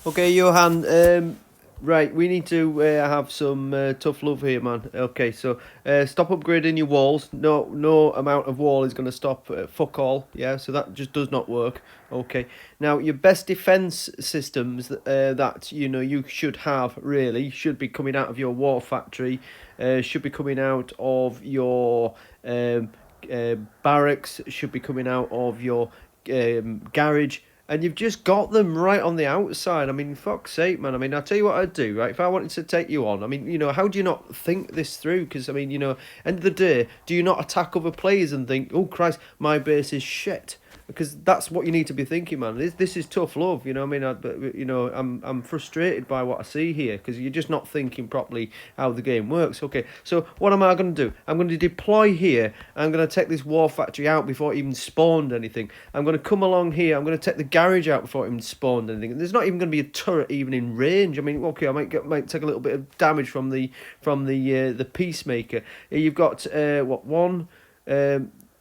Okay, Johan. Right, we need to have some tough love here, man. Okay, so stop upgrading your walls. No amount of wall is going to stop fuck all. Yeah, so that just does not work. Okay. Now, your best defense systems that you should have really should be coming out of your war factory. Should be coming out of your barracks. Should be coming out of your garage, and you've just got them right on the outside. I mean, fuck's sake, man. I mean, I'll tell you what I'd do, right? If I wanted to take you on, I mean, how do you not think this through? Because, I mean, end of the day, do you not attack other players and think, oh, Christ, my base is shit? Because that's what you need to be thinking, man. This is tough love, I mean, I'm frustrated by what I see here because you're just not thinking properly how the game works. Okay, so what am I going to do? I'm going to deploy here. I'm going to take this war factory out before it even spawned anything. I'm going to come along here. I'm going to take the garage out before it even spawned anything. There's not even going to be a turret even in range. I mean, okay, I might take a little bit of damage from the peacemaker. You've got one.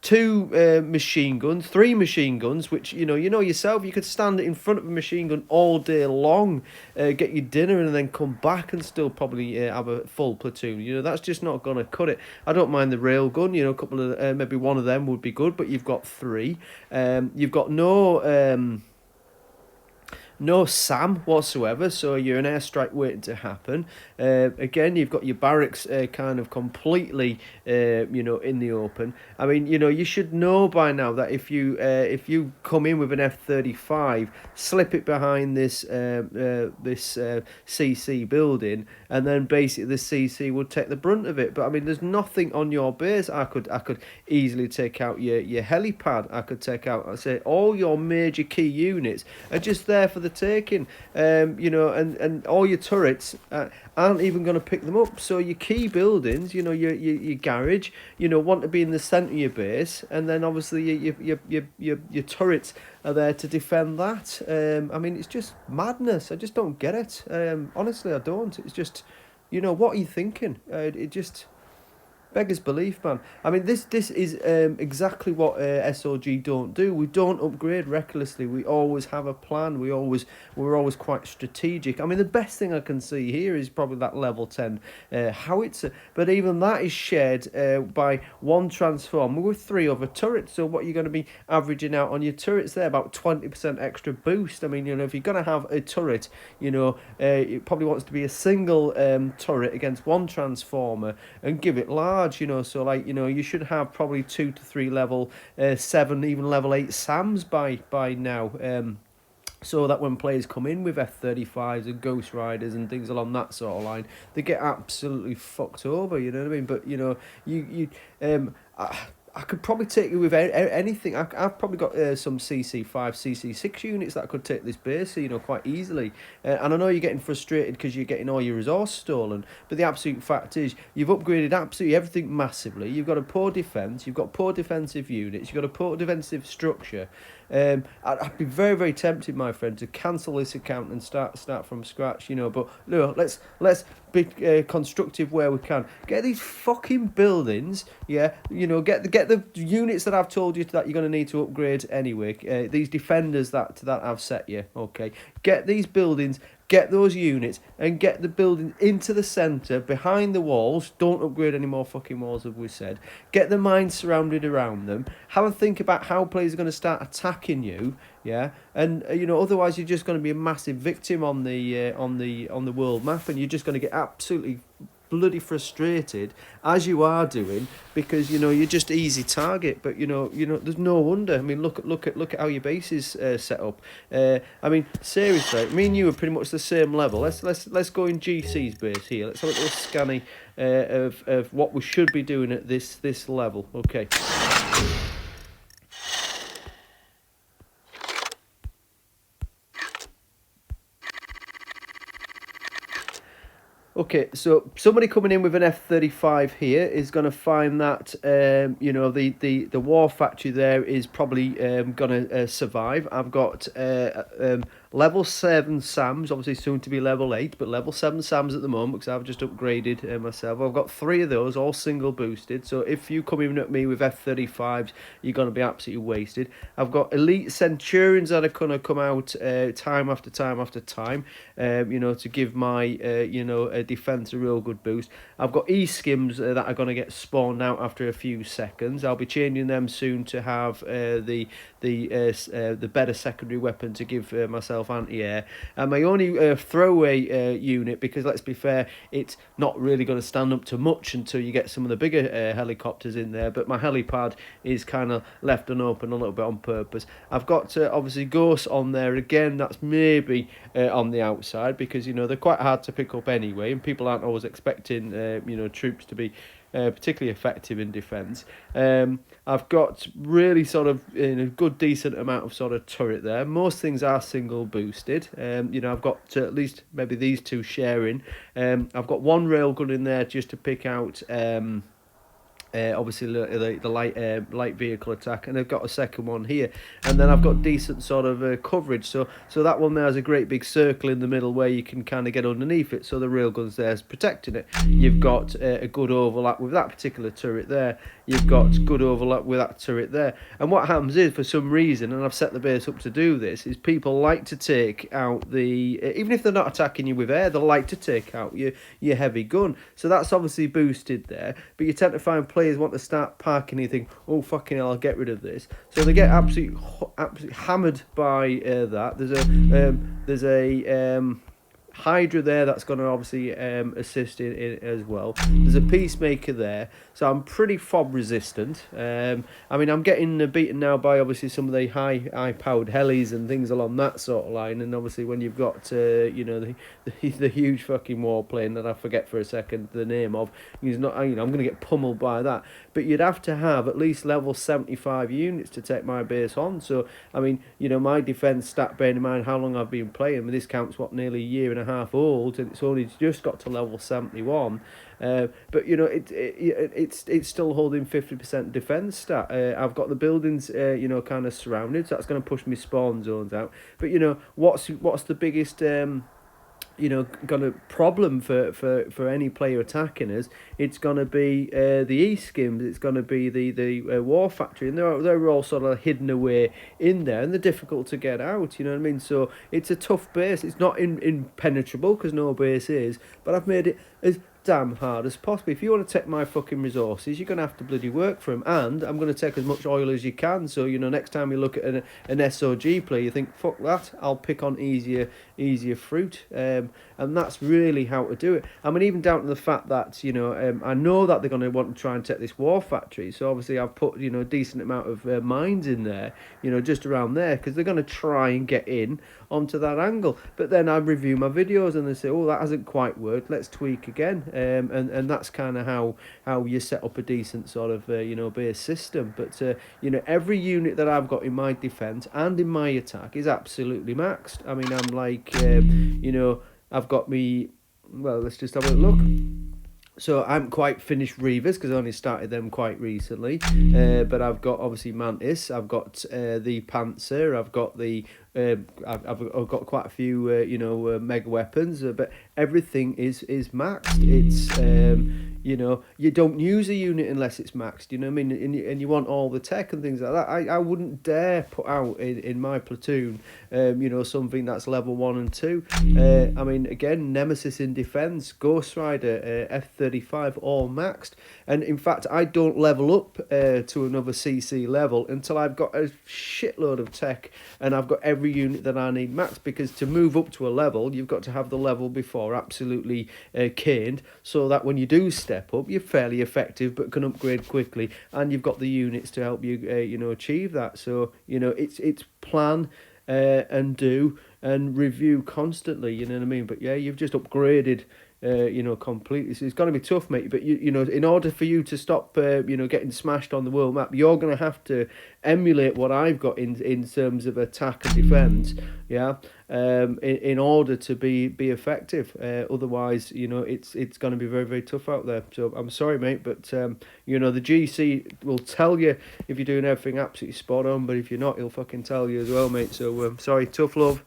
Two machine guns, three machine guns, which you know yourself. You could stand in front of a machine gun all day long, get your dinner, and then come back and still probably have a full platoon. That's just not gonna cut it. I don't mind the rail gun. A couple of maybe one of them would be good, but you've got three. You've got no SAM whatsoever, so you're an airstrike waiting to happen. Again, you've got your barracks kind of completely, in the open. I mean, you should know by now that if you come in with an F-35, slip it behind this CC building, and then basically the CC would take the brunt of it. But I mean, there's nothing on your base. I could easily take out your helipad. I could take out, I say, all your major key units are just there for the taking. And all your turrets aren't even going to pick them up. So your key buildings, your garage, want to be in the centre of your base, and then obviously your turrets are there to defend that. I mean, it's just madness. I just don't get it. Honestly, I don't. It's just, what are you thinking? It just beggars belief, man. I mean, this is exactly what SOG don't do. We don't upgrade recklessly. We always have a plan. We're always quite strategic. I mean, the best thing I can see here is probably that level 10 howitzer, but even that is shared by one transformer with three other turrets. So what you're going to be averaging out on your turrets there, about 20% extra boost. I mean, if you're going to have a turret, it probably wants to be a single turret against one transformer and give it large. So like you should have probably 2 to 3 level 7, even level 8 SAMs by now. So that when players come in with F-35s and Ghost Riders and things along that sort of line, they get absolutely fucked over. You know what I mean? But I could probably take you with anything. I've probably got some CC5, CC6 units that could take this base, quite easily. And I know you're getting frustrated because you're getting all your resource stolen, but the absolute fact is you've upgraded absolutely everything massively. You've got a poor defence, you've got poor defensive units, you've got a poor defensive structure. I'd be very, very tempted, my friend, to cancel this account and start from scratch, But no, let's be constructive where we can. Get these fucking buildings, yeah. Get the units that I've told you that you're going to need to upgrade anyway. These defenders that I've set you, okay. Get these buildings. Get those units and get the building into the centre, behind the walls. Don't upgrade any more fucking walls, as we said. Get the mines surrounded around them. Have a think about how players are going to start attacking you, yeah. And otherwise you're just going to be a massive victim on the world map, and you're just going to get absolutely bloody frustrated as you are doing because you're just easy target. But there's no wonder. I mean, look at how your base is set up. I mean, seriously, me and you are pretty much the same level. Let's go in GC's base here. Let's have a little scanning of what we should be doing at this level. Okay. Okay, so somebody coming in with an F-35 here is going to find that the war factory there is probably going to survive. I've got level 7 SAMs, obviously soon to be level 8, but level 7 SAMs at the moment because I've just upgraded myself. I've got 3 of those, all single boosted. So if you come in at me with F-35s, you're going to be absolutely wasted. I've got elite Centurions that are going to come out time after time after time, to give my defense a real good boost. I've got E-skims that are going to get spawned out after a few seconds. I'll be changing them soon to have the better secondary weapon to give myself anti-air. And my only throwaway unit, because let's be fair, it's not really going to stand up to much until you get some of the bigger helicopters in there. But my helipad is kind of left unopened a little bit on purpose. I've got obviously ghosts on there again. That's maybe on the outside because they're quite hard to pick up anyway, and people aren't always expecting troops to be particularly effective in defence. I've got really sort of a good decent amount of sort of turret there. Most things are single boosted. I've got at least maybe these two sharing. I've got one railgun in there just to pick out. Obviously the light vehicle attack, and I've got a second one here, and then I've got decent sort of coverage, so that one there has a great big circle in the middle where you can kind of get underneath it, so the railgun's there is protecting it. You've got a good overlap with that particular turret there, you've got good overlap with that turret there, and what happens is, for some reason, and I've set the base up to do this, is people like to take out even if they're not attacking you with air, they like to take out your heavy gun, so that's obviously boosted there, but you tend to find players want to start parking and you think, oh fucking hell, I'll get rid of this, so they get absolutely hammered by that. There's a Hydra there that's going to obviously assist in as well. There's a Peacemaker there, so I'm pretty fob resistant. I'm getting beaten now by obviously some of the high powered helis and things along that sort of line, and obviously when you've got the huge fucking warplane that I forget for a second the name of, he's not, I'm going to get pummeled by that. But you'd have to have at least level 75 units to take my base on. So my defense stat, bearing in mind how long I've been playing, this counts nearly a year and a half old, and it's only just got to level 71. But it's still holding 50% defense stat. I've got the buildings kind of surrounded, so that's going to push me spawn zones out. But what's the biggest got a problem for any player attacking us? It's going to be the E-skims, it's going to be the war factory, and they're all sort of hidden away in there, and they're difficult to get out, you know what I mean? So it's a tough base. It's not impenetrable, because no base is, but I've made it as damn hard as possible. If you want to take my fucking resources, you're going to have to bloody work for them, and I'm going to take as much oil as you can, so next time you look at an SOG play, you think, fuck that, I'll pick on easier fruit, and that's really how to do it. Even down to the fact that I know that they're going to want to try and take this war factory, so obviously I've put a decent amount of mines in there, just around there, because they're going to try and get in onto that angle. But then I review my videos and they say, oh, that hasn't quite worked, let's tweak again. And that's kind of how you set up a decent sort of base system. But every unit that I've got in my defense and in my attack is absolutely maxed. I'm like I've got me, well, let's just have a look. So I haven't quite finished Reavers because I only started them quite recently. But I've got obviously Mantis, I've got the Panzer, I've got the I've got quite a few mega weapons, but everything is maxed. It's you don't use a unit unless it's maxed, and you want all the tech and things like that. I wouldn't dare put out in my platoon something that's level 1 and 2. Again, Nemesis in defense, Ghost Rider, F-35 all maxed, and in fact I don't level up to another CC level until I've got a shitload of tech and I've got every unit that I need maxed, because to move up to a level you've got to have the level before absolutely caned, so that when you do step up you're fairly effective but can upgrade quickly, and you've got the units to help you achieve that. So it's plan and do and review constantly, you know what I mean? But yeah, you've just upgraded completely. So it's going to be tough, mate. But in order for you to stop, getting smashed on the world map, you're going to have to emulate what I've got in terms of attack and defense. Yeah. In order to be effective. Otherwise, it's going to be very, very tough out there. So I'm sorry, mate, but the GC will tell you if you're doing everything absolutely spot on, but if you're not, he'll fucking tell you as well, mate. So sorry, tough love.